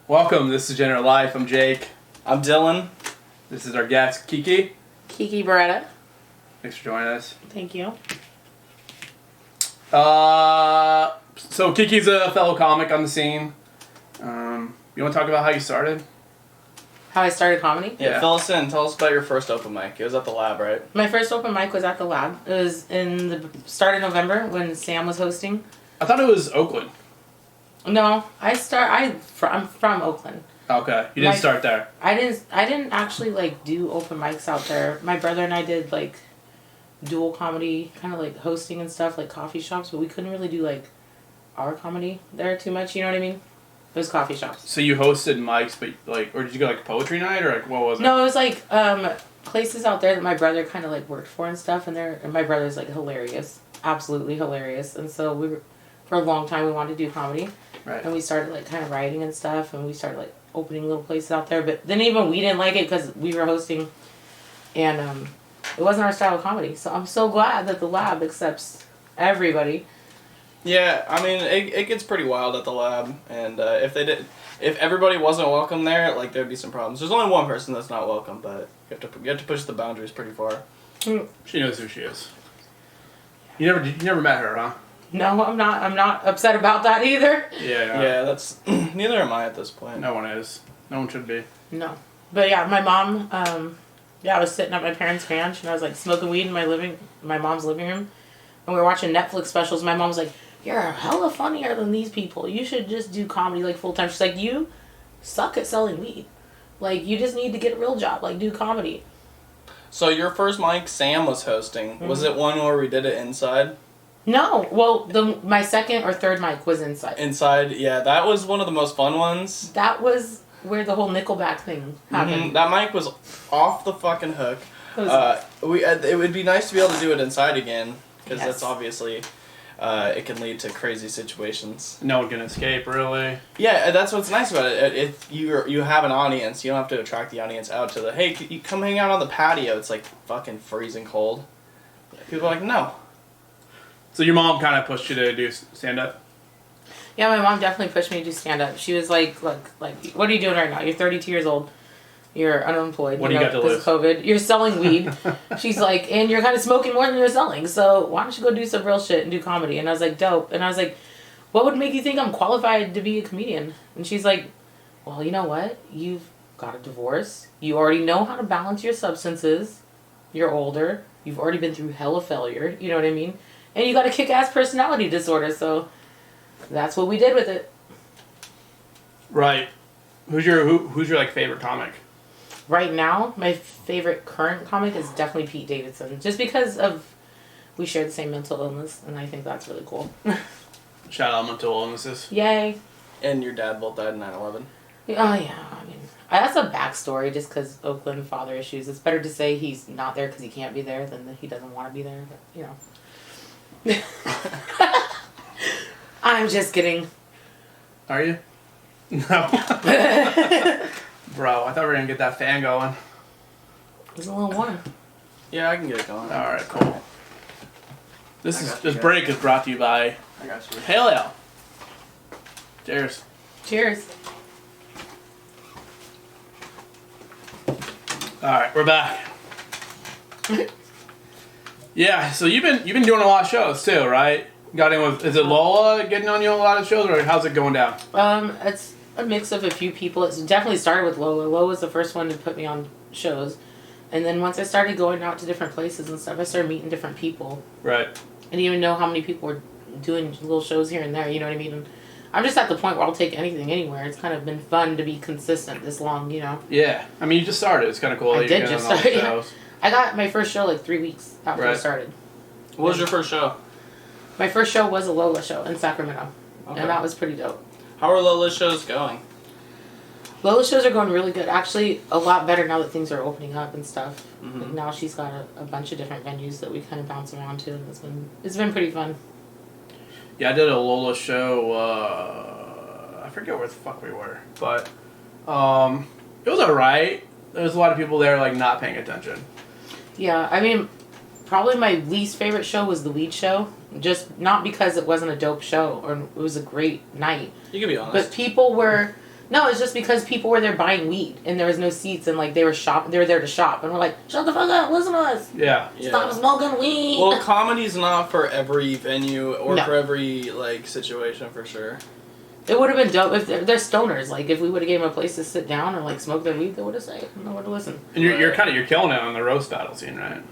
Welcome, this is Degenerate Life. I'm Jake. I'm Dylan. This is our guest, Kiki. Kahlie Barretta. Thanks for joining us. Thank you. So Kiki's a fellow comic on the scene. You want to talk about how you started? How I started comedy? Yeah, fill us in. Tell us about your first open mic. It was at the lab, right? My first open mic was at the lab. It was in the start of November when Sam was hosting. I thought it was Oakland. No, I'm from Oakland. Okay, you didn't start there. I didn't actually do open mics out there. My brother and I did dual comedy, kind of hosting and stuff, coffee shops, but we couldn't really do our comedy there too much, you know what I mean? It was coffee shops. So you hosted mics, but or did you go poetry night or what was it? No, it was places out there that my brother kind of worked for and stuff, and my brother's hilarious, absolutely hilarious, and so for a long time we wanted to do comedy, right? And we started kind of writing and stuff, and we started opening little places out there, but then even we didn't like it because we were hosting, and it wasn't our style of comedy. So I'm so glad that the lab accepts everybody. Yeah, I mean, it gets pretty wild at the lab, and if everybody wasn't welcome there, there'd be some problems. There's only one person that's not welcome, but you have to push the boundaries pretty far. She knows who she is. You never met her, huh? No, I'm not upset about that either. Yeah, that's neither am I at this point. No one is. No one should be. No, but yeah, my mom. I was sitting at my parents' ranch and I was smoking weed in my mom's living room, and we were watching Netflix specials. My mom was like, "You're hella funnier than these people. You should just do comedy full time." She's like, "You suck at selling weed. You just need to get a real job. Do comedy." So your first mic, Sam was hosting. Mm-hmm. Was it one where we did it inside? No. Well, my second or third mic was inside. Inside, yeah, that was one of the most fun ones. That was where the whole Nickelback thing happened. Mm-hmm. That mic was off the fucking hook. It would be nice to be able to do it inside again, because that's obviously it can lead to crazy situations. No one can escape, really. Yeah, that's what's nice about it. If you have an audience, you don't have to attract the audience out to hey, you come hang out on the patio. It's fucking freezing cold. People are like, no. So your mom kind of pushed you to do stand-up? Yeah, my mom definitely pushed me to do stand-up. She was like, look, what are you doing right now? You're 32 years old. You're unemployed. What do you got to lose? COVID. You're selling weed. She's like, and you're kind of smoking more than you're selling. So why don't you go do some real shit and do comedy? And I was like, dope. And I was like, what would make you think I'm qualified to be a comedian? And she's like, well, you know what? You've got a divorce. You already know how to balance your substances. You're older. You've already been through hella failure. You know what I mean? And you got a kick-ass personality disorder. So that's what we did with it. Right. Who's your favorite comic? Right now, my favorite current comic is definitely Pete Davidson. Just because we share the same mental illness, and I think that's really cool. Shout out mental illnesses. Yay. And your dad both died in 9/11. Oh, yeah. I mean, that's a backstory just because Oakland father issues. It's better to say he's not there because he can't be there than that he doesn't want to be there. But, you know. I'm just kidding. Are you? No. Bro, I thought we were going to get that fan going. It's a little warm. Yeah, I can get it going. Alright, cool. This break is brought to you by Pale Ale. Cheers. Cheers. Alright, we're back. Yeah, so you've been doing a lot of shows too, right? Got in with, is it Lola getting on you a lot of shows, or how's it going down? It's a mix of a few people. It's definitely started with Lola. Lola was the first one to put me on shows. And then once I started going out to different places and stuff, I started meeting different people. Right. I didn't even know how many people were doing little shows here and there, you know what I mean? And I'm just at the point where I'll take anything anywhere. It's kind of been fun to be consistent this long, you know? Yeah. I mean, you just started. It's kind of cool. I did just start, yeah. I got my first show 3 weeks after I started. What was your first show? My first show was a Lola show in Sacramento. Okay. And that was pretty dope. How are Lola's shows going? Lola's shows are going really good. Actually, a lot better now that things are opening up and stuff. Mm-hmm. Now she's got a bunch of different venues that we kind of bounce around to. And it's been pretty fun. Yeah, I did a Lola show, I forget where the fuck we were, but it was alright. There was a lot of people there not paying attention. Yeah, I mean, probably my least favorite show was the weed show. Just not because it wasn't a dope show or it was a great night. You can be honest. But people were No, it's just because people were there buying weed and there was no seats and like they were there to shop and we're like, shut the fuck up, listen to us. Yeah. Stop smoking weed. Well, comedy's not for every venue or No. for every like situation for sure. It would have been dope if they're stoners. Like if we would have gave them a place to sit down or like smoke their weed, they would have said, no one to listen. And you're killing it on the roast battle scene, right?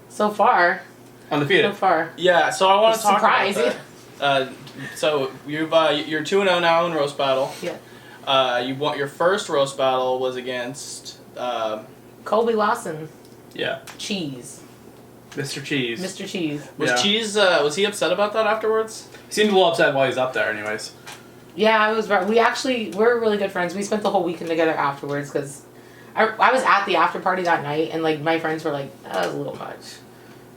So far. Undefeated. So far. Yeah, so I want to talk Surprise. about that. So you're 2-0 now in roast battle. Yeah. You want your first roast battle was against Colby Lawson. Yeah. Cheese. Mr. Cheese. Mr. Cheese. Was Cheese was he upset about that afterwards? He seemed a little upset while he's up there, anyways. Yeah, it was. We're really good friends. We spent the whole weekend together afterwards because I was at the after party that night and like my friends were like, that was a little much.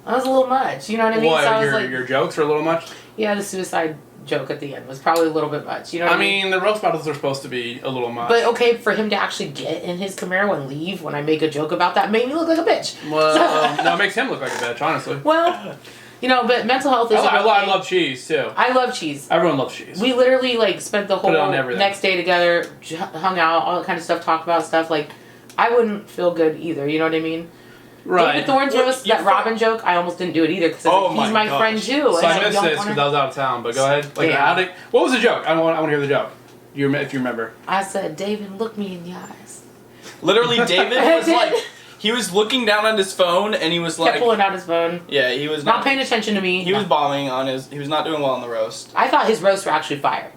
That was a little much. You know what I mean? What, so I was your jokes were a little much? Yeah, the suicide joke at the end was probably a little bit much. You know what I mean? The roast battles are supposed to be a little much. But okay, for him to actually get in his Camaro and leave when I make a joke about that made me look like a bitch. Well, no, it makes him look like a bitch, honestly. Well, you know, but mental health is I love Cheese, too. I love Cheese. Everyone loves Cheese. We literally, like, spent the whole everything. next day together, hung out, all that kind of stuff, talked about stuff. Like, I wouldn't feel good either, you know what I mean? Right. David Thorne's roast, that Robin joke, I almost didn't do it either because he's my friend, too. So I missed this because I was out of town, but go ahead. Like, what was the joke? I want to hear the joke. If you remember. I said, David, look me in the eyes. Literally, David was like... He was looking down at his phone and he was like... Kept pulling out his phone. Yeah, he was not paying attention to me. He was bombing on his... He was not doing well on the roast. I thought his roasts were actually fire.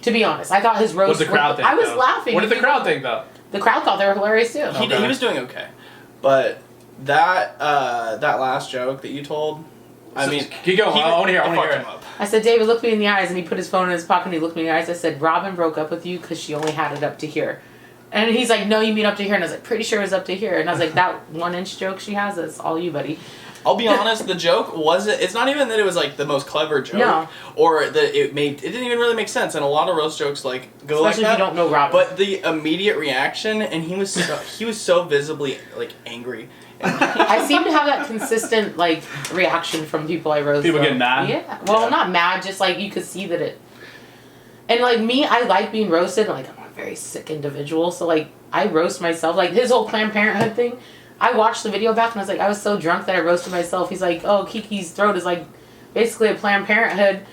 To be honest. I thought his roasts What did the crowd think, I was though? laughing. What did the crowd think, though? The crowd thought they were hilarious, too. He was doing okay. But that last joke that you told... I mean... Keep going. I want to hear it. I said, David, look me in the eyes. And he put his phone in his pocket and he looked me in the eyes. I said, Robin broke up with you because she only had it up to here. And he's like, no, you mean up to here? And I was like, pretty sure it was up to here. And I was like, that 1-inch joke she has, that's all you, buddy. I'll be honest, the joke wasn't... It's not even that it was, like, the most clever joke. No. Or that it didn't even really make sense. And a lot of roast jokes, like, go Especially like that. if you don't know Robin. But the immediate reaction, and he was so visibly, like, angry. I seem to have that consistent, like, reaction from people I roast. People get mad? Yeah. Well, not mad, just, like, you could see that it... And, like, me, I like being roasted. Like, I'm a very sick individual. So, like, I roast myself. Like, his whole Planned Parenthood thing, I watched the video back and I was like, I was so drunk that I roasted myself. He's like, oh, Kiki's throat is, like, basically a Planned Parenthood.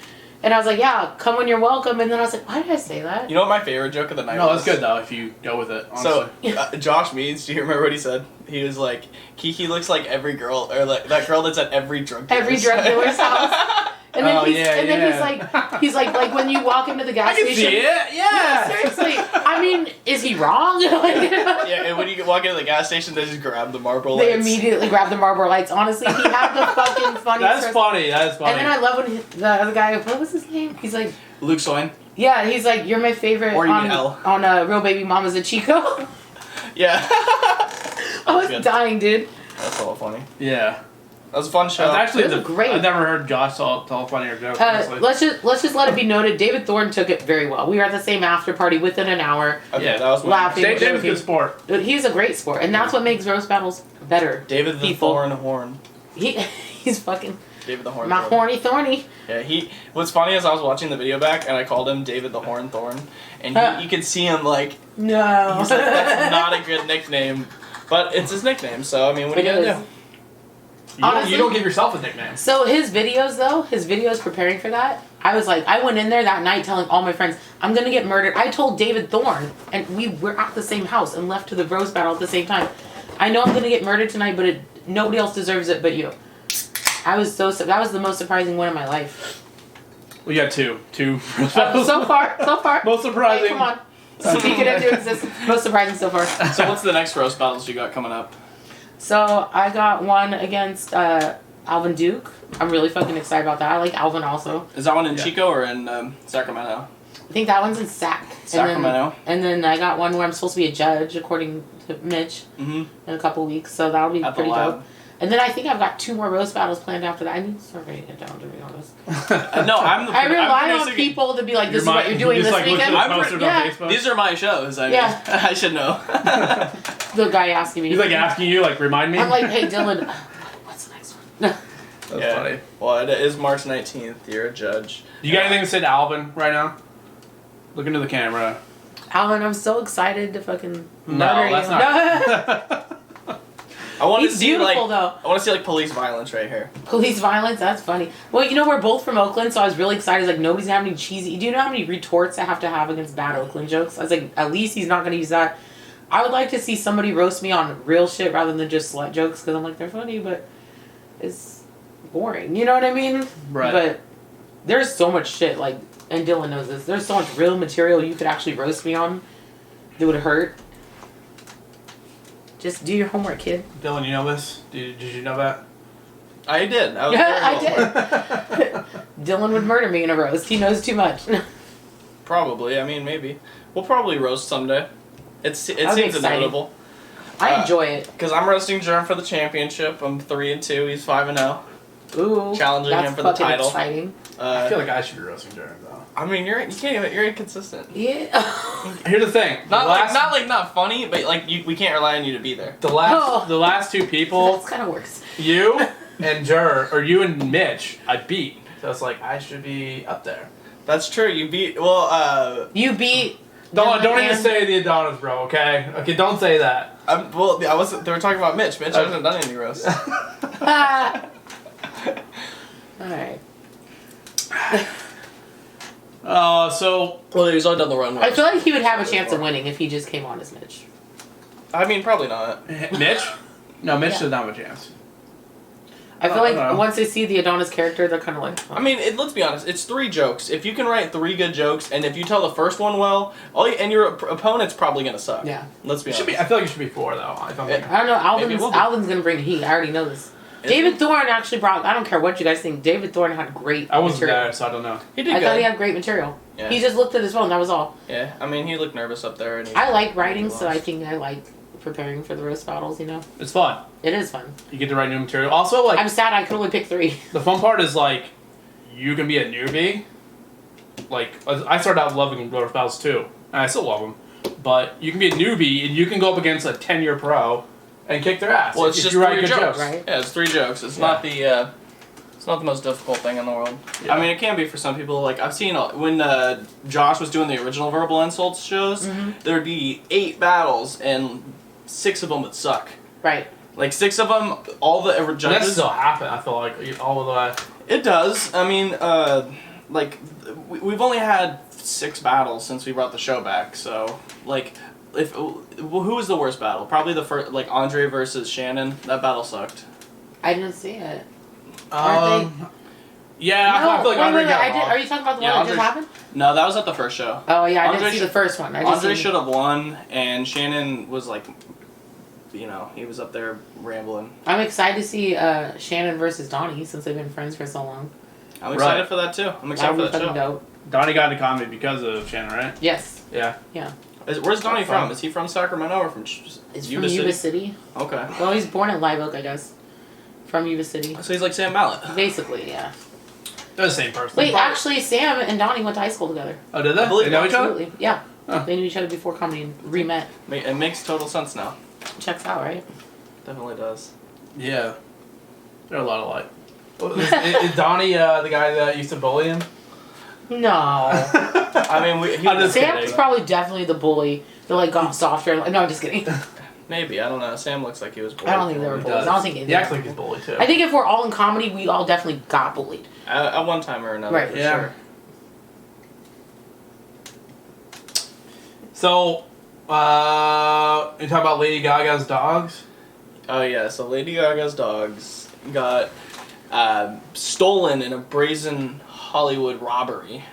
And I was like, yeah, come when you're welcome. And then I was like, why did I say that? You know what my favorite joke of the night was? No, that's good, though, if you go with it, honestly. So, Josh Meads, do you remember what he said? He was like, Kiki looks like every girl, or like that girl that's at every drug dealer's. Every drug dealer's house. And then he's like when you walk into the gas I can station. see it, yeah. Seriously. I mean, is he wrong? Yeah, and when you walk into the gas station, they just grab the Marlboro Lights. They immediately grab the Marlboro Lights. Honestly, he had the fucking funniest. That's funny. And then I love when the other guy, what was his name? He's like, Luke Soin. yeah, he's like, you're my favorite Or you mean L. on Real Baby Mamas and Chico. Yeah. I was dying, dude. That's all funny. Yeah. That was a fun show. That's actually It was great. I've never heard Josh tell a funnier joke. Honestly. Let's just let it be noted. David Thorne took it very well. We were at the same after party within an hour. Okay, Yeah. that was my Laughing. David's a good sport. He's a great sport, and that's what makes roast battles better. David the people. Thorn Horn. He's fucking David the Horn my Thorn. thorny. Yeah, what's funny is I was watching the video back and I called him David the Horn Thorn, and you could see him like, No. he's like, that's not a good nickname, but it's his nickname, so I mean, what are you gonna do? Honestly, You don't give yourself a nickname. So his videos preparing for that, I was like, I went in there that night telling all my friends, I'm gonna get murdered. I told David Thorne, and we were at the same house and left to the roast battle at the same time. I know I'm gonna get murdered tonight, but nobody else deserves it but you. That was the most surprising one of my life. We got two. So far. Most surprising. Hey, come on. Speak it into existence. Most surprising so far. So what's the next roast battles you got coming up? So I got one against Alvin Duke. I'm really fucking excited about that. I like Alvin also. Is that one in Chico or in Sacramento? I think that one's in Sacramento. And then I got one where I'm supposed to be a judge, according to Mitch, in a couple weeks. So that'll be pretty dope. And then I think I've got 2 more roast battles planned after that. I need to start writing it down, to be honest. No, I rely on people to be like, this is what you're doing this weekend. These are my shows. I mean, I should know. The guy asking me. He's like asking you, like, remind me? I'm like, hey, Dylan, what's the next one? That's funny. Well, it is March 19th. You're a judge. You got anything to say to Alvin right now? Look into the camera. Alan, I'm so excited to fucking No, murder that's you. not. I want to He's see beautiful, like though. I want to see like police violence right here. Police violence, that's funny. Well, you know, we're both from Oakland, so I was really excited. Like, nobody's gonna have any cheesy. Do you know how many retorts I have to have against bad Oakland jokes? I was like, at least he's not gonna use that. I would like to see somebody roast me on real shit rather than just slut jokes, because I'm like, they're funny, but it's boring. You know what I mean? Right. But there's so much shit, like, and Dylan knows this. There's so much real material you could actually roast me on that would hurt. Just do your homework, kid. Dylan, you know this? Did you know that? I did. I was Yeah, I did. Dylan would murder me in a roast. He knows too much. Probably. I mean, maybe. We'll probably roast someday. It seems exciting. inevitable. I enjoy it. Because I'm roasting Germ for the championship. I'm 3-2. He's 5-0. Ooh, Challenging that's him for the fucking title. Exciting. I feel like I should be roasting Jared though. I mean, you can't even. You're inconsistent. Yeah. Here's the thing. Not funny, but like we can't rely on you to be there. The last two people, That's kind of worse. you and or you and Mitch, I beat. So it's like I should be up there. That's true. You beat. You beat. Don't Dylan even and- say the Adonis, bro. Okay. Okay. Don't say that. I wasn't. They were talking about Mitch. Mitch hasn't done any roasts. Alright. So Well, he's only done the run. I feel like he would have a chance of winning if he just came on as Mitch. I mean, probably not. Mitch? No, Mitch Yeah. doesn't have a chance. I feel like know. once they see the Adonis character, they're kind of like. I mean, let's be honest. It's 3 jokes. If you can write 3 good jokes, and if you tell the first one well, and your opponent's probably gonna suck. Yeah. Let's be It honest. should be. I feel like it should be 4 though. I don't think. I don't know. Maybe we'll do- Alvin's gonna bring heat. I already know this. David Thorne actually brought. I don't care what you guys think. David Thorne had great. I wasn't material. there, so I don't know. He did I good. thought he had great material. Yeah. He just looked at his phone. That was all. Yeah. I mean, he looked nervous up there. And I like writing, so I lost. think I like preparing for the roast battles. You know, It's fun. it is fun. You get to write new material. Also, like I'm sad I could only pick 3. the fun part is like you can be a newbie. Like I started out loving roast battles too, and I still love them. But you can be a newbie and you can go up against a 10-year pro and kick their ass. Well, it's if just you write 3 good jokes, right? Yeah, it's 3 jokes. It's not the. It's not the most difficult thing in the world. Yeah. I mean, it can be for some people. Like I've seen when Josh was doing the original verbal insults shows, there would be 8 battles and 6 of them would suck. Right. Like 6 of them, all the That judges. still happen. I feel like all of that. It does. I mean, like we've only had 6 battles since we brought the show back. So like, who was the worst battle? Probably the first, like Andre versus Shannon. That battle sucked. I didn't see it. Aren't Yeah, I feel like Andre got I did. off. Are you talking about the Yeah, one that just Andre's- happened? No, that was at the first show. Oh yeah, I Andre didn't see the first one. I just Andre seen- should have won, and Shannon was like, you know, he was up there rambling. I'm excited to see Shannon versus Donnie since they've been friends for so long. I'm excited Right. for that too. I'm That excited would for be that fucking show. dope. Donnie got into comedy because of Shannon, right? Yes. Yeah. Yeah. Where's Donnie That's fun. from? Is he from Sacramento or from It's Yuba from Yuba City? City. Okay. Well, he's born in Live Oak, I guess. From Yuba City. So he's like Sam Mallet. Basically, yeah. They're the same person. Wait, actually, Sam and Donnie went to high school together. Oh, did they? I believe They know each other? Absolutely. Yeah. Huh. They knew each other before comedy and re-met. It makes total sense now. Checks out, right? Definitely does. Yeah. They're a lot alike. Is Donnie the guy that used to bully him? No. I mean, I'm just Sam kidding. was probably definitely the bully that like got softer. No, I'm just kidding. maybe, I don't know. Sam looks like he was bullied. I don't think they were He bullies. does. I don't think He either. acts like he's bullied too. I think if we're all in comedy, we all definitely got bullied. At one time or another, Right. for Yeah. sure. So, you talk about Lady Gaga's dogs? Oh yeah, so Lady Gaga's dogs got stolen in a brazen Hollywood robbery.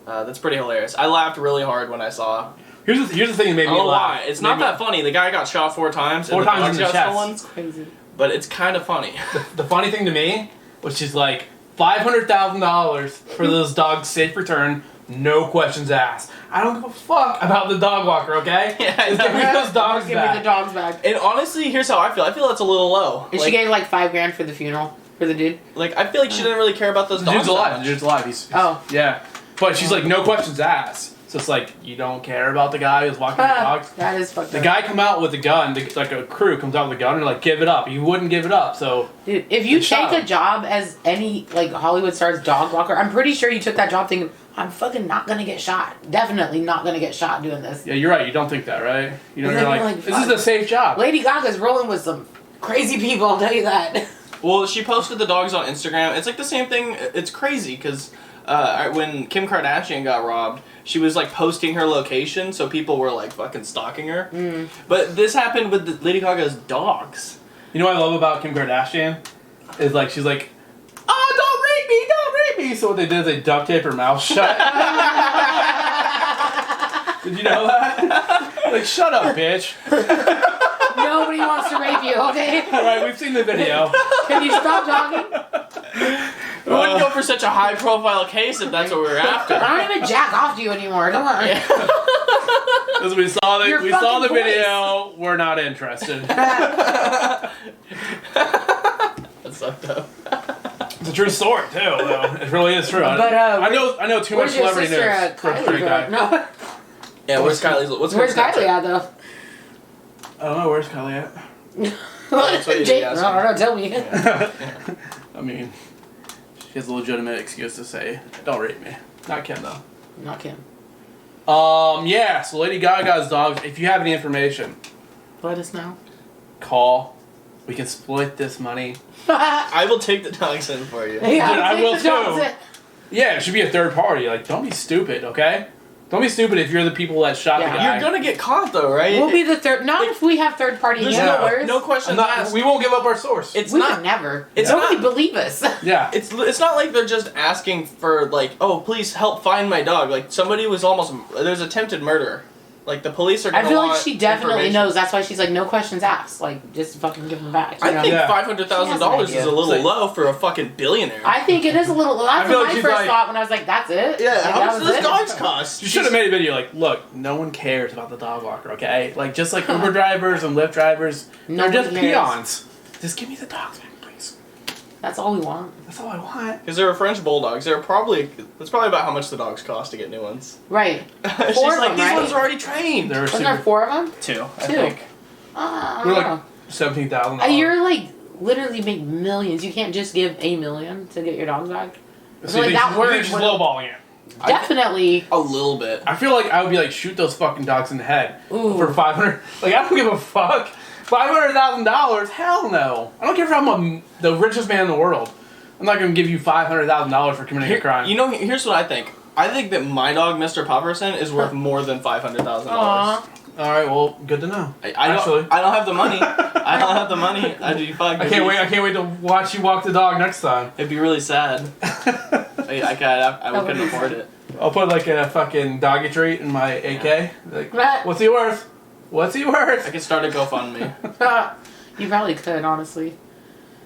That's pretty hilarious. I laughed really hard when I saw. Here's the thing that made I me don't know laugh. why. It's not that funny. The guy got shot 4 times. 4 and the times dogs in the got chest. stolen, It's crazy. but it's kind of funny. The funny thing to me was she's like, $500,000 for those dogs' safe return, no questions asked. I don't give a fuck about the dog walker, okay? Yeah, I Just give me know. those dogs Give me back. the dogs back. And honestly, here's how I feel. I feel that's a little low. And she Like, gave like $5,000 for the funeral for the dude. like I feel like she didn't really care about those The dogs. dude's that alive. much. The dude's alive. He's Oh. yeah. But she's like, no questions asked. So it's like, you don't care about the guy who's walking the dogs? That is fucked The up. guy come out with a gun, like a crew comes out with a gun and like, give it up. He wouldn't give it up, so... Dude, if you Good take job. a job as any like Hollywood star's dog walker, I'm pretty sure you took that job thinking I'm fucking not gonna get shot. Definitely not gonna get shot doing this. Yeah, you're right. You don't think that, right? You know, And you're then like, you're like, this is a fuck. safe job. Lady Gaga's rolling with some crazy people, I'll tell you that. Well, she posted the dogs on Instagram. It's like the same thing. It's crazy because when Kim Kardashian got robbed, she was like posting her location, so people were like fucking stalking her. But this happened with Lady Gaga's dogs. You know what I love about Kim Kardashian? Is like, she's like, oh, don't rape me, don't rape me. So what they did is they duct tape her mouth shut. Did you know that? Like, shut up, bitch. Nobody wants to rape you, okay? Alright, we've seen the video. Can you stop talking? We wouldn't go for such a high profile case if that's what we were after. I don't even jack off to you anymore. Come on. Because we saw Your the fucking video, we're not interested. That sucked up. It's a true story too, though. It really is true. But, I know too much Where's your celebrity sister, news for a Kylie? straight guy. No. Yeah, where's Kylie's? Where's her Kylie Snapchat? at, though? I don't know, where's Kylie at? That's what you'd be Jake, asking. no, tell me. I mean, she has a legitimate excuse to say, don't rape me. Not Kim, though. Not Kim. Yeah, so Lady Gaga's dogs, if you have any information, Let us know. call. We can split this money. I will take the dogs in for you. Yeah, Dude, I will take the dogs too. in. Yeah, it should be a third party. Like, don't be stupid, okay? Don't be stupid if you're the people that shot the Yeah. guy. You're gonna get caught though, right? We'll be the third. Not if we have third party There's handlers. no question asked. We won't give up our source. It's We not. would never. It's Nobody not- believe us. Yeah. It's not like they're just asking for like, oh, please help find my dog. Like somebody was almost there's attempted murder. Like the police are. I Gonna feel like want she definitely information. knows. That's why she's like, no questions asked. Like, just fucking give them back. You I know? think Yeah. $500,000 is a little Like- low for a fucking billionaire. I think it is a little. That's feel what like my she's first like- thought when I was like, that's it. yeah, Like, how that much was do those it? dogs cost? You should have made a video like, look, no one cares about the dog walker, okay? Like, just like Uber drivers and Lyft drivers, Nobody they're just cares. peons. Just give me the dogs back, please. That's all we want. That's all I want. Because they're French bulldogs. That's probably about how much the dogs cost to get new ones. Right. She's Four of like, them, these right? ones are already trained. They're Wasn't there super. 4 of them? Two, I Two. think. They're like $17,000. You're like literally make millions. You can't just give $1 million to get your dog back. So like you that think, you word think she's would- lowballing it. Definitely. A little bit. I feel like I would be like, shoot those fucking dogs in the head Ooh. for 500. Like, I don't give a fuck. $500,000? Hell no. I don't care if I'm the richest man in the world. I'm not gonna give you $500,000 for committing a crime. You know, here's what I think. I think that my dog, Mr. Pufferson, is worth more than $500,000. Aw. All right, well, good to know. I Actually. don't have the money. I don't have the money. I can't wait. I can't wait to watch you walk the dog next time. It'd be really sad. I couldn't afford it. I'll put like a fucking doggy treat in my AK. Like, what's he worth? What's he I worth? could start a GoFundMe. You probably could, honestly.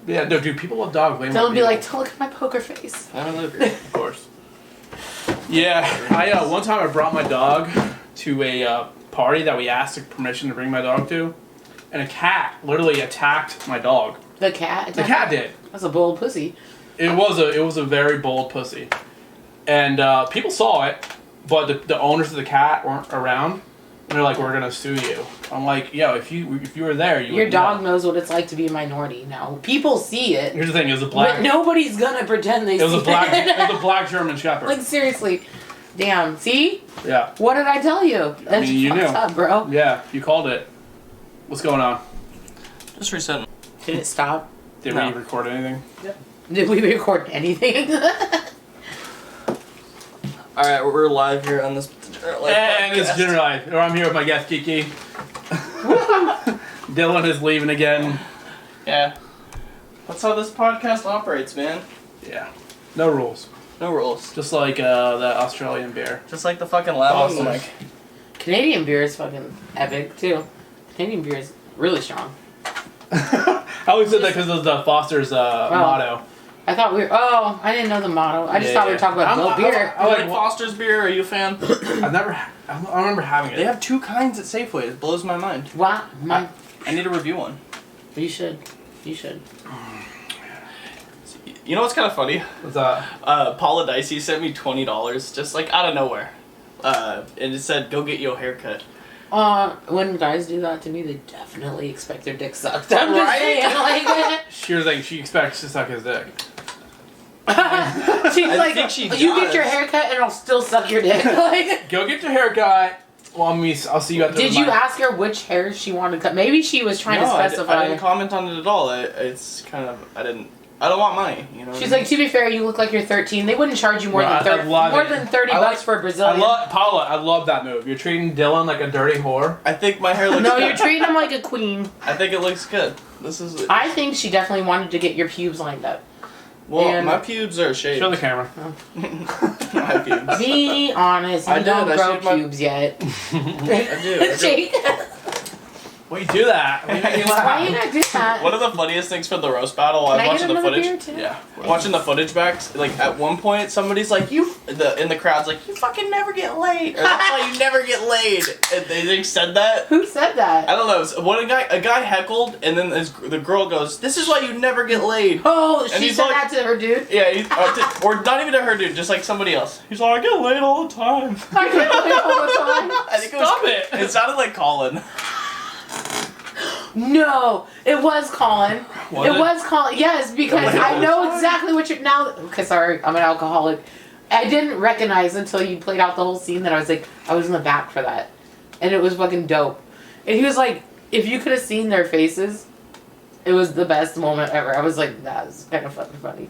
Yeah, no, dude. People love dogs way more. They'll than be people. like, don't look at my poker face. I don't agree. Of course. Yeah, I one time I brought my dog to a party that we asked permission to bring my dog to, and a cat literally attacked my dog. The cat? The cat did. That's a bold pussy. It was a very bold pussy, and people saw it, but the owners of the cat weren't around. And they're like, we're gonna sue you. I'm like, yo, if you were there, you Your would dog know. knows what it's like to be a minority now. People see it, Here's the thing: it was a black. but nobody's gonna pretend they It was see a black. it. It was a black German Shepherd. Like, seriously. Damn, see? Yeah, What did I tell you? That's you fucked knew. up, bro. yeah, you called it. What's going on? Just resetting. Did it stop? Did No. we record anything? Did we record anything? Alright, we're live here on this. And it's Degenerate Life. Or I'm here with my guest Kiki. Dylan is leaving again. Yeah. That's how this podcast operates, man. Yeah, no rules. No rules. Just like the Australian beer. Just like the fucking lab on the Awesome. mic. Canadian beer is fucking epic, too. Canadian beer is really strong. I always said that because of the Foster's motto. I thought we were... Oh, I didn't know the motto. I just thought we were talking about goat beer. I like Foster's beer. Are you a fan? I've never. I don't remember having it. They have two kinds at Safeway. It blows my mind. Wow. I need to review one. You should. You should. You know what's kind of funny? What's that? Paula Dicey sent me $20 just like out of nowhere. And it said, go get you a haircut. When guys do that to me, they definitely expect their dick sucked. I'm just Right? saying, like... She was like, she expects to suck his dick. She's like, think she you get does. your haircut and I'll still suck your dick. Like, Go get your haircut. Well, I'll see you at the. did you ask her which hair she wanted to cut? Maybe she was trying to specify. I didn't comment on it at all. It's kind of I don't want money. You know. She's like, to be fair, you look like you're 13. They wouldn't charge you more than 30 bucks for a Brazilian. Paula. I love that move. You're treating Dylan like a dirty whore. I think my hair looks. No, good. you're treating him like a queen. I think it looks good. This is. I think she definitely wanted to get your pubes lined up. Well, and my pubes are shaved. Show the camera. My pubes. Be honest, you don't grow pubes yet. I do. Jake. Well, you do that. Why you not do that? One of the funniest things from the roast battle, I was watching the footage. Yeah, watching the footage back. Like at one point, somebody's like, in the crowd's like, you fucking never get laid, or that's why you never get laid. And they said that. Who said that? I don't know. A guy heckled, and then the girl goes, "This is why you never get laid." Oh, And she he's said like- that to her dude. Yeah, or not even to her dude, just like somebody else. He's like, "I get laid all the time." I get laid all the time. I think Stop it. It sounded like Colin. No, it was Colin. Was it it? was Colin. Yes, because Wait, I know all the exactly what you're now. Because sorry, I'm an alcoholic. I didn't recognize until you played out the whole scene that I was like, I was in the back for that, and it was fucking dope. And he was like, if you could have seen their faces, it was the best moment ever. I was like, that was kind of fucking funny.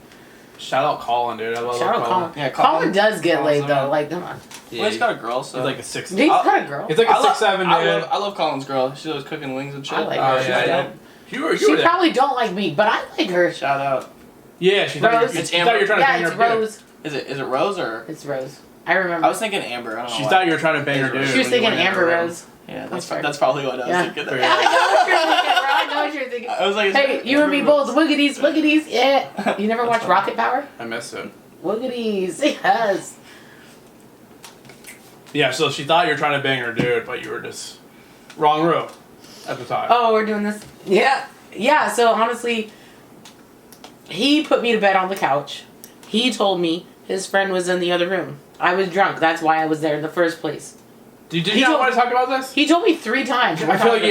Shout out Colin, dude. I love Shout out Colin. Yeah, Colin does get Colin's laid though. awesome. Like, come on. Well, he's got a girl, so He's like a 6. He's got a girl. He's like a 6'7", dude. I love Colin's girl. She's always cooking wings and shit. I like Oh, her. She's yeah, dope. You were She there. probably don't like me, but I like her. Shout out. Yeah, she thought you were Rose. she thought you were trying to bang Yeah, her it's dude. Rose. Is it Rose or? It's Rose. I remember. I was thinking Amber. I don't know. She why. thought you were trying to bang her dude. She was when you thinking went in Amber her room. Rose. Yeah, That's fair. that's probably what I was Yeah. thinking. Fair. I know what you're thinking, bro. I know what you're thinking. I was like, Hey, you and me both. Wiggities, wiggities. Yeah. You never watched Rocket Power? I missed it. Wiggities. Yes. Yeah, so she thought you were trying to bang her dude, but you were just wrong room at the time. Oh, we're doing this? Yeah. Yeah, so honestly, he put me to bed on the couch. He told me his friend was in the other room. I was drunk. That's why I was there in the first place. Did you not want to talk about this? He told me 3 times. I feel like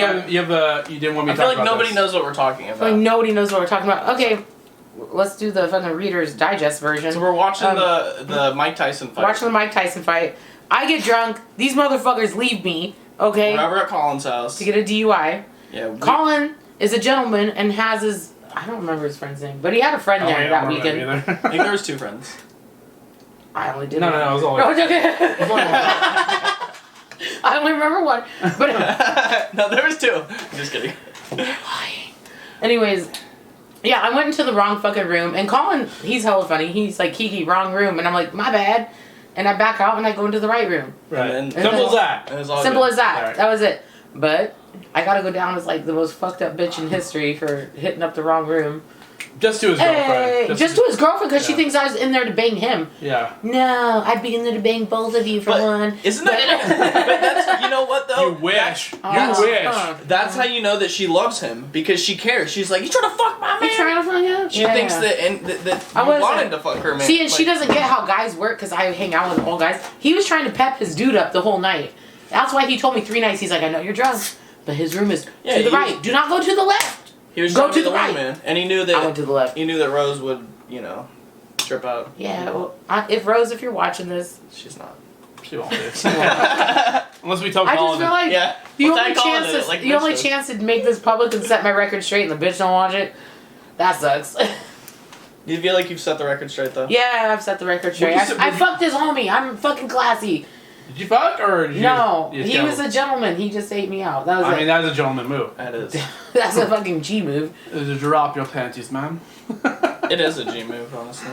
you didn't want me I to feel talk like about nobody this. knows what we're talking I feel like about. nobody knows what we're talking about. Okay, let's do the fucking Reader's Digest version. So we're watching Um, the Mike Tyson fight. Watching the Mike Tyson fight. I get drunk. These motherfuckers leave me. Okay. We're over at Colin's house. To get a DUI. Yeah. Colin is a gentleman and has his. I don't remember his friend's name, but he had a friend Oh, there yeah, I that don't remember weekend. that I think there was 2 friends. I only did. No, one. it was all. No, it's okay. It was only one. I only remember one. But No, there was 2. I'm just kidding. lying. Anyways, yeah, I went into the wrong fucking room, and Colin, he's hella funny. He's like, Kiki, wrong room, and I'm like, my bad, and I back out and I go into the right room. Right. And then- Simple as that. It was all Simple good. as that. Alright. That was it. But I gotta go down as like the most fucked up bitch in history for hitting up the wrong room. Just to his Hey, girlfriend. just to his girlfriend because she Yeah. thinks I was in there to bang him. Yeah. No, I'd be in there to bang both of you for But one. Isn't that? But that's, you know what though? You wish. Oh, You wish. That's how you know that she loves him, because she cares. She's like, you trying to fuck my man? You trying to fuck him? She thinks that I you wasn't. wanted to fuck her man. See, and she Like, doesn't get how guys work because I hang out with all guys. He was trying to pep his dude up the whole night. That's why he told me 3 nights. He's like, I know you're drunk, but his room is Yeah, to the he right. was- Do not go to the left. He was Go trying to be the the right. wingman, and he knew I that went to the left. he knew that Rose would, trip out. Yeah, well, if Rose, if you're watching this, She's not. She won't do. She won't. Unless we tell I just Colin. feel like Yeah. the Well, only thank Colin chance did it, to, like the only most of us. chance to make this public and set my record straight, and the bitch don't watch it. That sucks. Do you feel like you've set the record straight though? Yeah, I've set the record straight. you say- I fucked his homie. I'm fucking classy. Did you fuck or did you No, you he kill was him? a gentleman. He just ate me out. That was I it. mean, that was a gentleman move. That is. That's a fucking G move. Drop your panties, man. It is a G move, honestly.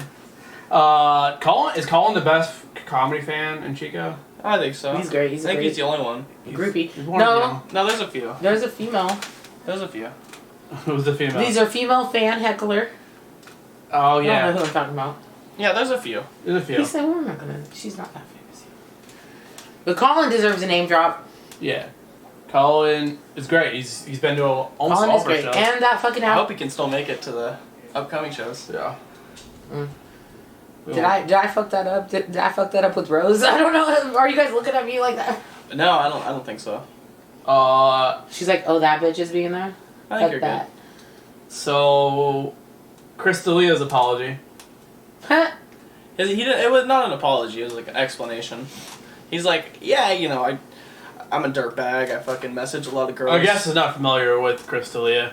Is Colin the best comedy fan in Chico? I think so. He's great. He's I think great. he's the only one. Groupie. He's one of No, No, there's a few. there's a female. There's a few. them. Who's the female? These are female fan heckler. Oh I don't know yeah, who I'm talking about. Yeah, there's a few. there's a few. He said, well, we're not gonna. She's not that famous yet. But Colin deserves a name drop. Yeah, Colin is great. He's been to almost Colin all is of our great. shows. And that fucking I out. hope he can still make it to the upcoming shows. Yeah. Mm. We Did won't- I fuck that up? Did I fuck that up with Rose? I don't know. Are you guys looking at me like that? No, I don't think so. She's like, oh, that bitch is being there? I think Fuck you're that. So, Chris D'Elia's apology. He didn't. It was not an apology. It was like an explanation. He's like, yeah, you know, I'm a dirtbag. I fucking message a lot of girls. I guess is not familiar with Chris D'Elia.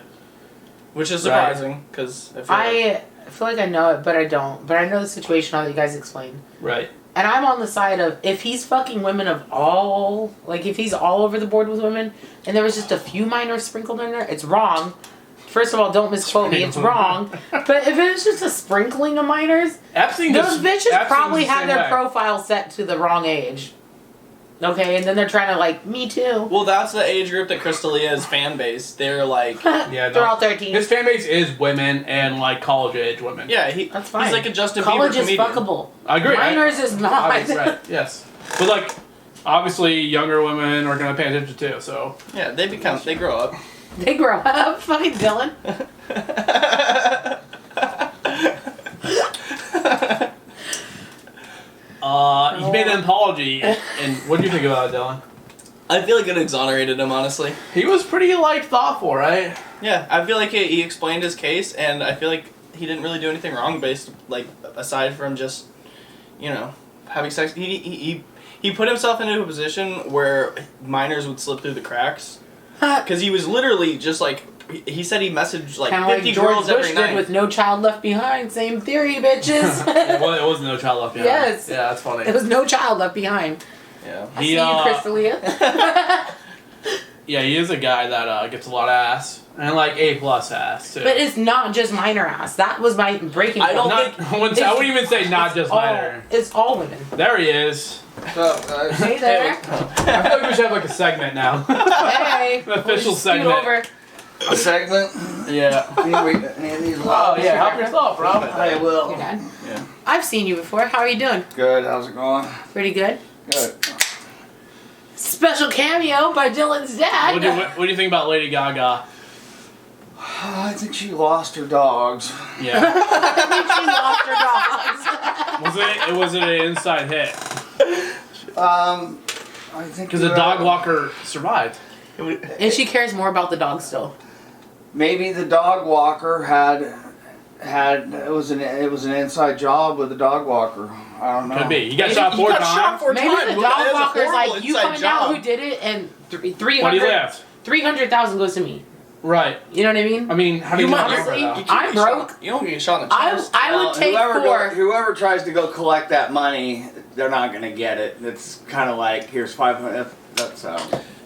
Which is surprising, because I feel like I know it, but I don't. But I know the situation that you guys explained. Right. And I'm on the side of, if he's fucking women of all, like, if he's all over the board with women, and there was just a few minors sprinkled in there, it's wrong. First of all, don't misquote me, it's wrong. But if it's just a sprinkling of minors, those bitches probably have their profile set to the wrong age. Okay, and then they're trying to, like, me too. Well, that's the age group that Chris D'Elia's fan base. They're like... they're all 13. His fan base is women and, like, college-age women. Yeah, that's fine. He's like a Justin Bieber comedian. College is fuckable. I agree. Minors is not. Right, yes. But, like, obviously, younger women are going to pay attention, too, so... Yeah, they grow up. They grow up. Fucking Dylan. He made an apology, and what do you think about it, Dylan? I feel like it exonerated him, honestly. He was pretty, like, thoughtful, right? Yeah, I feel like he explained his case, and I feel like he didn't really do anything wrong based, like, aside from just, you know, having sex. He put himself into a position where minors would slip through the cracks. Because he was literally just, like, he said he messaged, like, kinda 50 like George girls Bush every night. did with No Child Left Behind. Same theory, bitches. It was No Child Left Behind. Yes. Yeah, that's funny. It was No Child Left Behind. Yeah. I see you, Chris D'Elia. Yeah, he is a guy that gets a lot of ass. And, like, A+ ass, too. But it's not just minor ass. That was my breaking point. I wouldn't even say not just minor. It's all women. There he is. What's up, guys? Hey there. I feel like we should have, like, a segment now. Hey. An official Scoot segment. over. A segment? Yeah. Can you read any of these? Oh, yeah, help yourself, bro. I will. Your dad? Yeah. I've seen you before. How are you doing? Good, how's it going? Pretty good. Good. Special cameo by Dylan's dad. What do you think about Lady Gaga? I think she lost her dogs. Yeah. She lost her dogs. Was it an inside hit? I think Because the dog walker survived. And she cares more about the dog still. maybe the dog walker had it was an inside job with the dog walker. I don't know. Could be. He got shot 4 times. Maybe the dog walker's like, you find out who did it, and But he 300 left. 300,000 goes to me. Right. You know what I mean? I mean, how do you not remember honestly, that? I'm broke. You don't get shot in the I chest. would take Whoever tries to go collect that money, they're not going to get it. It's kind of like, here's 500. That's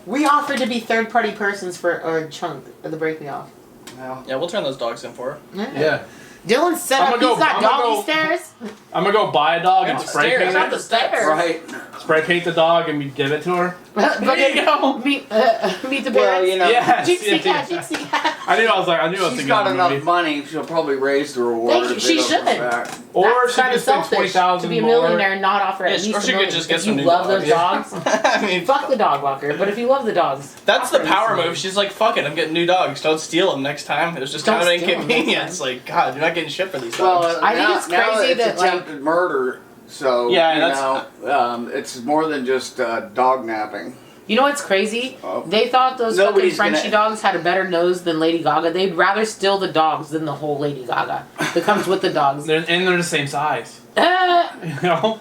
We offered to be third-party persons for a chunk of the break me off. well. Yeah, we'll turn those dogs in for her. Yeah. Dylan set I'm up. gonna He's got I'm gonna doggy go- stairs. I'm gonna go buy a dog and Yeah, spray stairs, paint not it. the steps. Right. Spray paint the dog and give it to her. There you go. Meet the Well, parents. you know, Yes. Gypsy yes, cat, yes. gypsy cat. I knew I was she's thinking got of the enough movie. money. She'll probably raise the reward. Thank you. if She they don't come should. back. Or That's she kind could of spend selfish 20,000 to be a more. millionaire and not offer at Yeah, least or she $1 could million. just get If some you new love those dogs. dogs, I mean, fuck the dog walker. But if you love the dogs, that's the offer them power some move. money. She's like, fuck it, I'm getting new dogs. Don't steal them next time. It was just Don't kind of steal 'em next inconvenience. time. Like, God, you're not getting shit for these Well, dogs. I think now, it's now crazy it's that, like- attempted murder. So Yeah, you that's- know, it's more than just dog napping. You know what's crazy? Oh. They thought those fucking Nobody's Frenchie gonna- dogs had a better nose than Lady Gaga. They'd rather steal the dogs than the whole Lady Gaga that comes with the dogs. They're the same size. She You know?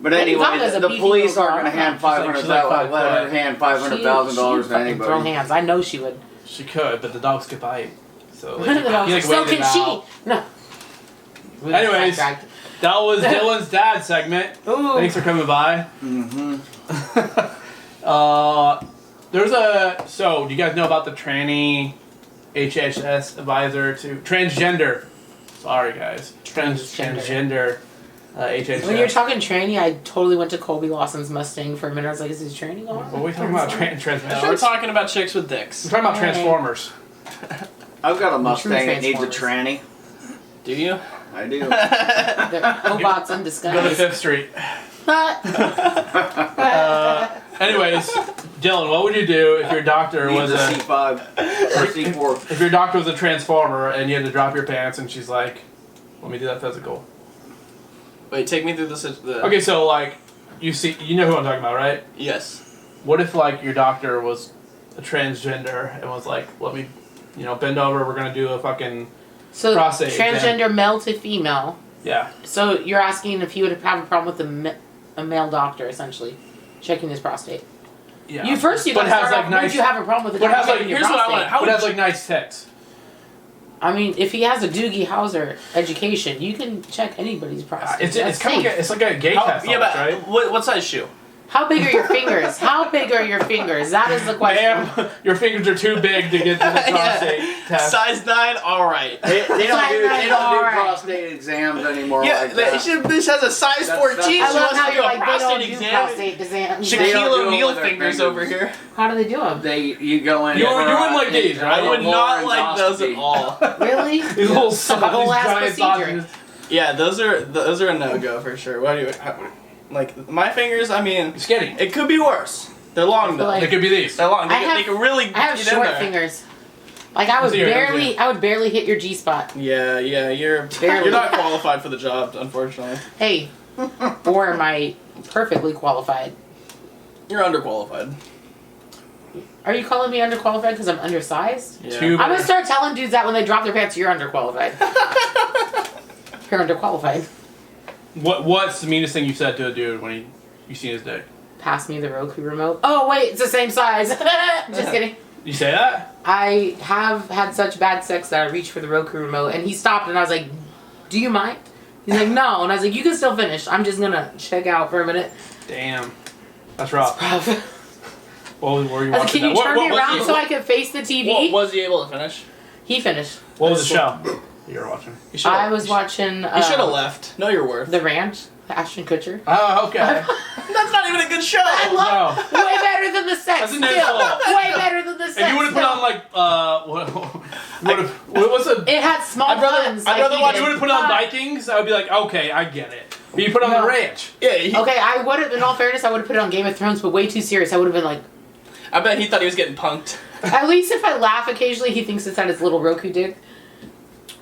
But Lady anyway, Gaga's a the beefy police little aren't going to dog. hand She's like 5 let her foot. hand $500,000 to fucking anybody. throw hands. I know she would. She could, but the dogs could bite. So, Look at the dogs. he, like, So waited can out. she? No. Anyways. Sidetracked. That was Dylan's dad segment. Ooh. Thanks for coming by. Mm-hmm. So, do you guys know about the tranny HHS advisor to transgender? Sorry, guys. Transgender HHS. When you're talking tranny, I totally went to Colby Lawson's Mustang for a minute. I was like, is this tranny going on? What are we talking about? Transgender. We're talking about chicks with dicks. We're talking about Transformers. I've got a Mustang that needs a Transformers. tranny. Do you? I do. They're robots in Go to disguise. 5th Street. Anyways, Dylan, what would you do if your doctor Needs was a a C5 or C4. if your doctor was a transformer and you had to drop your pants and she's like, "Let me do that physical." Wait, take me through the... Okay, so like you know who I'm talking about, right? Yes. What if like your doctor was a transgender and was like, "Let me, bend over. We're gonna do a fucking So prostate transgender male to female. Yeah. So you're asking if he would have a problem with a male doctor, essentially, checking his prostate. Yeah. You gotta start off, would you have a problem with a guy checking your here's prostate? what I want. Would have like nice tits. I mean, if he has a Doogie Howser education, you can check anybody's prostate. It's like a gay test. Yeah, but right? what size shoe? How big are your fingers? How big are your fingers? That is the question. Ma'am, your fingers are too big to get to the prostate test. Size 9, all right. They don't do Alright. prostate exams anymore Yeah, like that. this has a size 14. She I love wants how to do you're a like, they prostate don't do exam. prostate exams. They don't Shaquille do it O'Neal with their fingers fingers. over here. How do they do them? You go in. You for wouldn't a- like these, right? I would not more like those at endoscopy. all. Really? These little whole ass giant procedure. sausages. Yeah, those are a no-go for sure. What do you like? My fingers, I mean, Skinny. it could be worse. They're long though. like- They could be these. They're long. I They can really I have get in short there. fingers. Like I would barely hit your G spot. Yeah, you're Barely. not qualified for the job, unfortunately. Hey, or am I perfectly qualified? You're underqualified. Are you calling me underqualified because I'm undersized? Yeah. Too I'm gonna start telling dudes that when they drop their pants, you're underqualified. You're underqualified. What's the meanest thing you said to a dude when you seen his dick? Pass me the Roku remote. Oh wait, it's the same size. Just kidding. You say that? I have had such bad sex that I reached for the Roku remote and he stopped and I was like, "Do you mind?" He's like, "No," and I was like, "You can still finish. I'm just gonna check out for a minute." Damn. That's rough. Rough. What were you I was like, watching? "Can you that? turn What me was around the- so I can face the TV?" Was he able to finish? He finished. What was the show you were watching? You should've- I was watching. You should have left. Know your worth. The Ranch, Ashton Kutcher. Oh, okay. That's not even a good show. I love No. way better than the sex. That's a Still, nice fault. way better than the sex. If you would have put still. on like what was it? It had small I'd rather- puns. I'd rather he watch- You did. would have put on Vikings, I would be like, okay, I get it. But you put on No. the ranch. Yeah, Okay, I would have. In all fairness, I would have put it on Game of Thrones, but way too serious. I would have been like, I bet he thought he was getting punked. at least if I laugh occasionally, he thinks it's at his little Roku dick.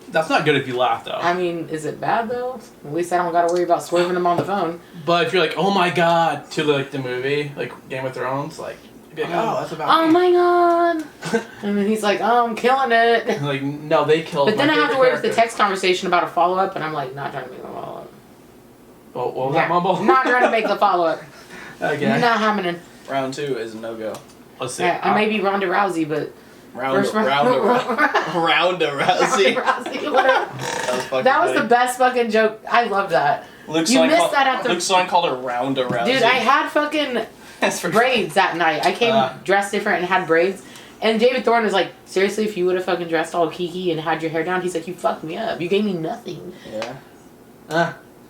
That's not good if you laugh though. I mean, is it bad though? At least I don't got to worry about swerving him on the phone. But if you're like, oh my god, to like the movie, like Game of Thrones, like you'd be like, oh, that's about Oh me. my god! And then he's like, "Oh, I'm killing it." Like, no, they killed. But then my I have to favorite worry with the character. text conversation about a follow up, and I'm like, not trying to make a follow up. What was that mumble? Not trying to make the follow up. Okay. Not happening. Round 2 is no go. Let's see. Yeah, I may be Ronda Rousey, but Ronda Ronda Rousey. Rousey, whatever. That That was the best fucking joke. I love that. Luke You Sloan missed called, that at the- Luke Sloan called her Ronda Rousey. Dude, I had fucking That's for braids that night. I came dressed different and had braids. And David Thorne was like, seriously, if you would have fucking dressed all Kiki and had your hair down, he's like, you fucked me up. You gave me nothing. Yeah.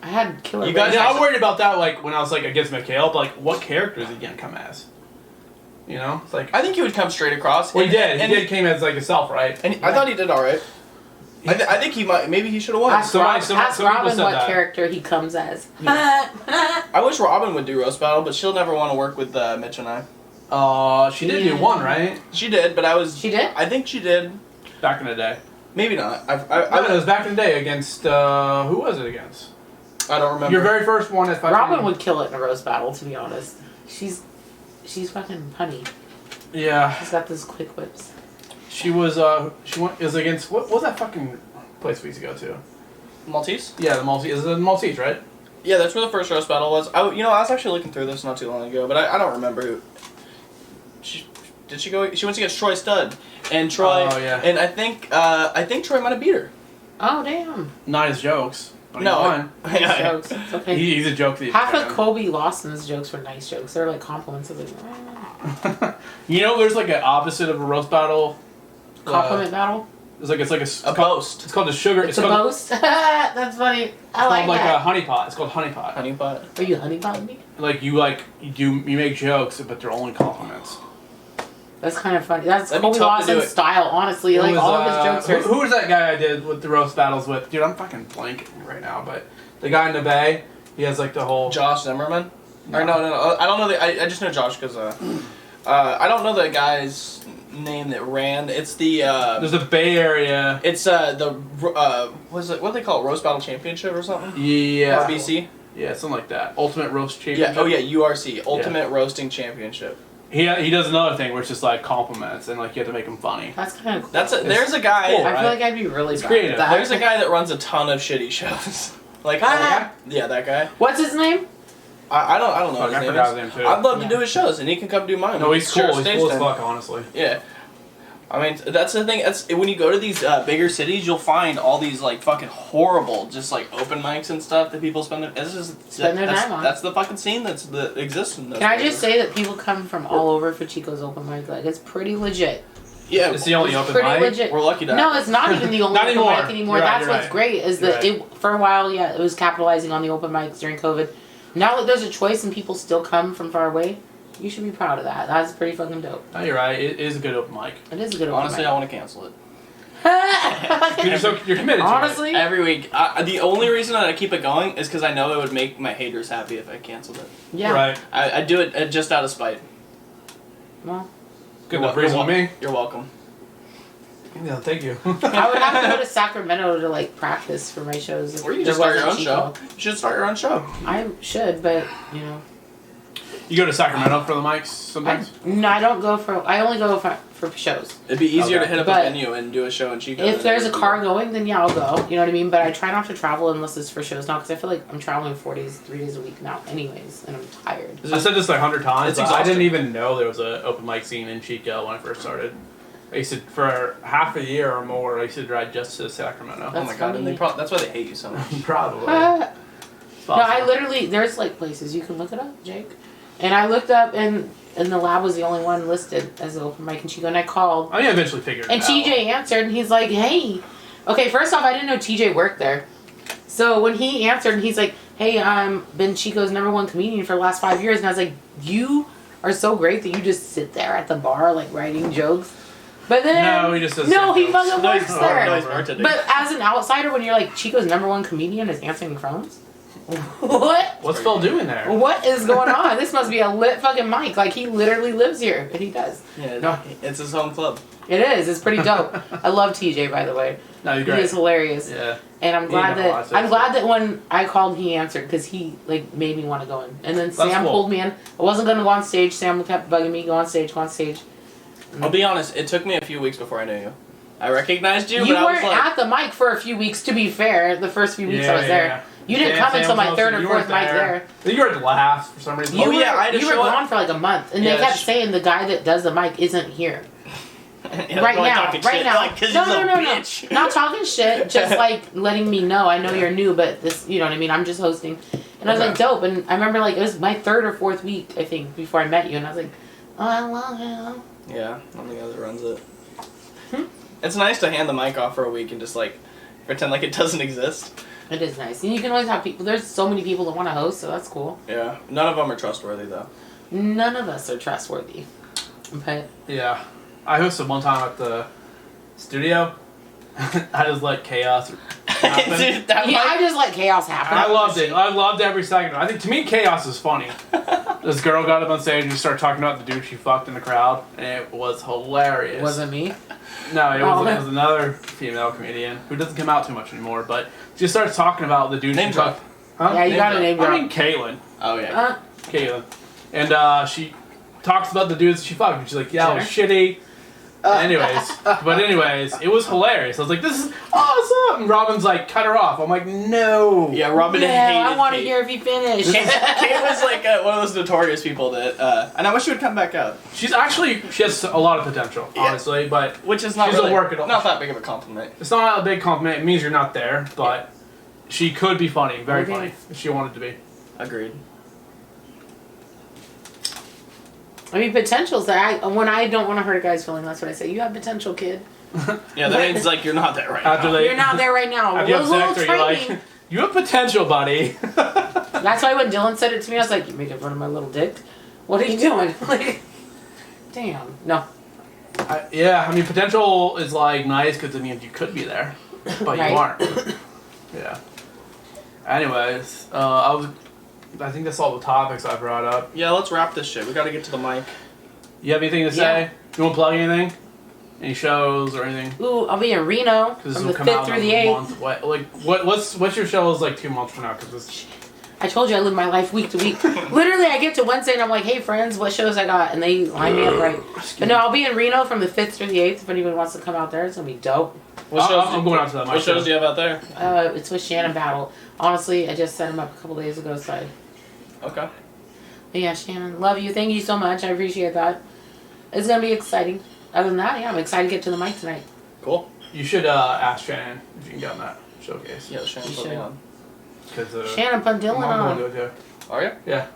I had killer You braids. guys- Yeah, I'm worried about that. Like when I was like against Mikhail, but like, what character is he gonna come as? You know, it's like. I think he would come straight across. Well, he did. And, He did came as like himself, right? And I thought he did all right. I think he might. Maybe he should have won. Ask, Somebody- Rob, some ask people Robin said what that. character he comes as. I wish Robin would do roast battle, but she'll never want to work with Mitch and I. She did do Yeah. one, right? She did, but I was. She did? I think she did. Back in the day. Maybe not. I it was back in the day against who was it against? I don't remember. Your very first one at Robin would kill it in a roast battle, to be honest. She's fucking punny. Yeah, She's got those quick whips. she was. She went. It was against what was that fucking place we used to go to? Maltese. Yeah, the Maltese. Is it the Maltese, right? Yeah, that's where the first roast battle was. I was actually looking through this not too long ago, but I don't remember who. Did she go? She went against Troy Stud, and Troy. Oh, yeah. And I think Troy might have beat her. Oh, damn. Not his jokes. But No, he won. Nice jokes. It's okay. He's a joke thief. Half of Colby Lawson's jokes were nice jokes. They're like compliments. I was like, You know, there's like an opposite of a roast battle. compliment battle? It's like A boast. It's called the sugar. It's a called, boast? That's funny. I like called like that. a honey pot. It's called honey pot. Honeypot. Are you honeypotting me? Like you make jokes, but they're only compliments. That's kind of funny. That's That'd be Colby tough to do Lawson's it. style, honestly. It Like, was, all of his jokes are... who was that guy I did with the roast battles with? Dude, I'm fucking blanking right now, but the guy in the Bay, he has like the whole. Josh Zimmerman. Or no. I don't know. I just know Josh because I don't know the guy's name that ran. It's the. There's a Bay Area. It's what do they call it? Roast Battle Championship or something? Yeah. RBC. Yeah, something like that. Ultimate Roast Yeah. Championship. Oh yeah. URC. Ultimate Roasting Championship. He does another thing where it's just like compliments and like you have to make them funny. That's kind of cool. There's a guy. cool, I right? feel like I'd be really bad creative. at that. There's a guy that runs a ton of shitty shows. Like, Ah. yeah, that guy. What's his name? I don't know Fuck, his I name. forgot his name too. I'd love to Yeah. do his shows, and he can come do mine. No, he's Share cool. a He's stage cool as then. fuck, honestly. Yeah. I mean, that's the thing. That's when you go to these bigger cities, you'll find all these like fucking horrible, just like open mics and stuff that people spend. It's just Spend their time on. That's the fucking scene that exists in those Can I places. just say that people come from all over for Chico's open mic? Like, it's pretty legit. Yeah, It's the only open Pretty mic. legit. we're lucky to. No, have it's not even the only Not open anymore. mic anymore. You're right, That's you're what's right. great is that You're it for a while, yeah, it was capitalizing on the open mics during COVID. Now that there's a choice and people still come from far away, you should be proud of that. That's pretty fucking dope. No, you're right. It is a good open mic. It is a good open Honestly, I want to cancel it. mic. You're committed to Honestly, Every week. The only reason that I keep it going is because I know it would make my haters happy if I canceled it. it. yeah. Right. I do it just out of spite. Well, Good enough reason with me. You're welcome. Yeah, thank you. I would have to go to Sacramento to like practice for my shows. if Or you there just start your own wasn't show. Chico. You should start your own show. I should, but you know, You go to Sacramento for the mics sometimes? I don't go for. I only go for shows. It'd be easier Okay. to hit up But a venue and do a show in Chico. If than there's it a would be- car going, then yeah, I'll go. You know what I mean? But I try not to travel unless it's for shows now, because I feel like I'm traveling 3 days a week now, anyways, and I'm tired. I said this like 100 times, It's but I didn't exhausting. even know there was an open mic scene in Chico when I first started. I used to, for half a year or more, I used to drive just to Sacramento. Oh my That's god, and funny. that's why they hate you so much. Probably. No, I literally there's like places you can look it up, Jake. And I looked up and the lab was the only one listed as an open mic in Chico, and I called. I mean, I eventually figured it And out. TJ answered, and he's like, "Hey, okay." First off, I didn't know TJ worked there, so when he answered, and he's like, "Hey, I'm been Chico's #1 comedian for the last 5 years," and I was like, "You are so great that you just sit there at the bar like writing jokes." But then No, he just does no, he jokes. fucking No, works he's there. no, he's bartending. But as an outsider, when you're like Chico's #1 comedian is answering phones, what? What's Phil doing there? What is going on? This must be a lit fucking mic. Like he literally lives here, and he does. Yeah, No. it's his home club. It is. It's pretty dope. I love TJ, by the way. No, he's He great. is hilarious. Yeah. And I'm glad never watched that it, I'm glad that when I called, he answered because he like made me want to go in. And then Sam cool. pulled me in. I wasn't gonna go on stage. Sam kept bugging me, go on stage, go on stage. I'll be honest, it took me a few weeks before I knew you. I recognized you, You but I was weren't like, at the mic for a few weeks. To be fair, the first few weeks I was there. Yeah. You didn't Sam- come Sam until my was third also- or you fourth weren't mic there. I think you were at last for some reason. You Oh, were, yeah, I had to you were show up. gone for like a month, and Yeah, they kept that's- saying the guy that does the mic isn't here. yeah, Right like now, talking right shit, now. like, 'cause No, he's a no, bitch. not talking shit. Just like letting me know. I know you're new, but this, you know what I mean. I'm just hosting, and I was Okay. like, dope. And I remember like it was my third or fourth week, I think, before I met you, and I was like, oh, I love him. Yeah, I'm the guy that runs it. Hmm? It's nice to hand the mic off for a week and just like pretend like it doesn't exist. It is nice, and you can always have people. There's so many people that want to host, so that's cool. Yeah, none of them are trustworthy though. None of us are trustworthy, but Yeah. I hosted one time at the studio. I just let chaos happen. Dude, that yeah, I mic, just let chaos happen. I loved it. I loved every second. I think to me, chaos is funny. This girl got up on stage and started talking about the dude she fucked in the crowd, and it was hilarious. Wasn't me. No, it Oh, was, it was another female comedian who doesn't come out too much anymore, but she starts talking about the dude Name she drop. fucked. Huh? Yeah, you Name got a drop. name drop. I mean, Caitlin. Oh yeah. Caitlin. And she talks about the dudes she fucked, and she's like, yeah, it was shitty. Anyways, it was hilarious. I was like, this is awesome! And Robin's like, cut her off. I'm like, no. Yeah, Robin hated Yeah, I want to Kate. hear if you finish. Kate was like one of those notorious people that, and I wish she would come back out. She has a lot of potential, Yeah. honestly, but Which is not She's a really, work at all. not that big of a compliment. it's not a big compliment. It means you're not there, but she could be funny, very Okay. funny, if she wanted to be. Agreed. I mean, potential's that when I don't want to hurt a guy's feeling, that's what I say. You have potential, kid. Yeah, that means like you're not there right After now. they, You're not there right now. after you have A little sex, or you're training. like, you have potential, buddy. That's why when Dylan said it to me, I was like, "You making fun of my little dick? What are you doing?" Like, damn, no. I mean, potential is like nice because it means you could be there, but Right. you aren't. Yeah. Anyways, I think that's all the topics I brought up. Yeah, let's wrap this shit. We gotta get to the mic. You have anything to say? You want to plug anything? Any shows or anything? Ooh, I'll be in Reno Because this from will the come 5th out through in the a 8th. month. What's your show is like 2 months from now? Because I told you I live my life week to week. Literally, I get to Wednesday and I'm like, hey, friends, what shows I got? And they line me up right. But no, I'll be in Reno from the 5th through the 8th. If anybody wants to come out there, it's going to be dope. I'm going out to that. What shows do you have out there? It's with Shannon Battle. Honestly, I just set him up a couple days ago, so Okay. But yeah, Shannon, love you. Thank you so much. I appreciate that. It's going to be exciting. Other than that, yeah, I'm excited to get to the mic tonight. Cool. You should ask Shannon if you can get on that showcase. Yeah, Shannon put me on. Because Shannon put Dylan I'm going on. to it too. Are you? Yeah.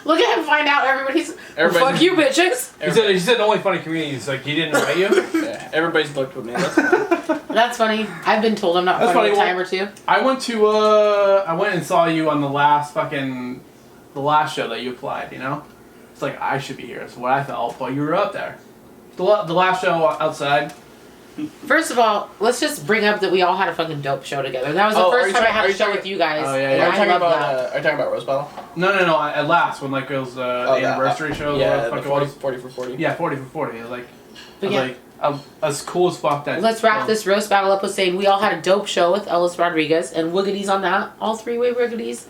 Look at him find out everybody's fuck you, bitches. He said the only funny comedians. Like, he didn't invite you? Yeah, everybody's booked with me. That's fine. That's funny. I've been told I'm not funny a time or two. I went and saw you on the last show that you applied, you know? It's like, I should be here. That's what I felt, but you were up there. The last show outside. First of all, let's just bring up that we all had a fucking dope show together. That was the first time I had a show with you guys. Oh, yeah, and yeah. I love that. Are you talking about Rose Battle? No. At last, when like it was the anniversary show. Yeah, the the 40 for 40. Yeah, 40 for 40. Like, But yeah. as cool as fuck that. Let's wrap this roast battle up with saying we all had a dope show with Ellis Rodriguez and Wiggities on that. All three-way Wiggities.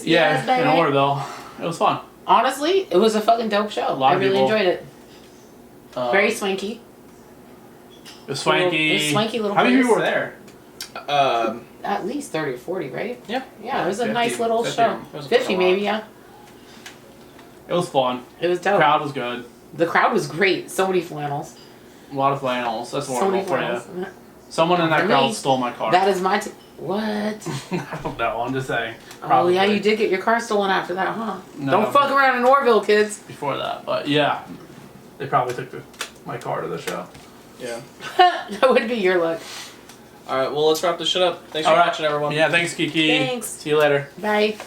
Yeah, yes, in order though. It was fun. Honestly, it was a fucking dope show. I really enjoyed it. Very swanky. It was swanky. It was swanky little How many place. people were there? At least 30 or 40, right? Yeah. Yeah, it was a 50, nice little 50. show. It was 50 a maybe, yeah. It was fun. It was The dope. crowd was good. The crowd was great. So many flannels. A lot of flannels. That's So many wonderful for flannels. you. Someone in that For crowd me, stole my car. That is my... What? I don't know. I'm just saying. Oh, Probably. yeah, you did get your car stolen after that, huh? No. Don't fuck around in Orville, kids. Before that, but yeah, they probably took my car to the show. Yeah. That would be your luck. Alright, well, let's wrap this shit up. Thanks for watching, everyone. Yeah, thanks, Kiki. Thanks. See you later. Bye.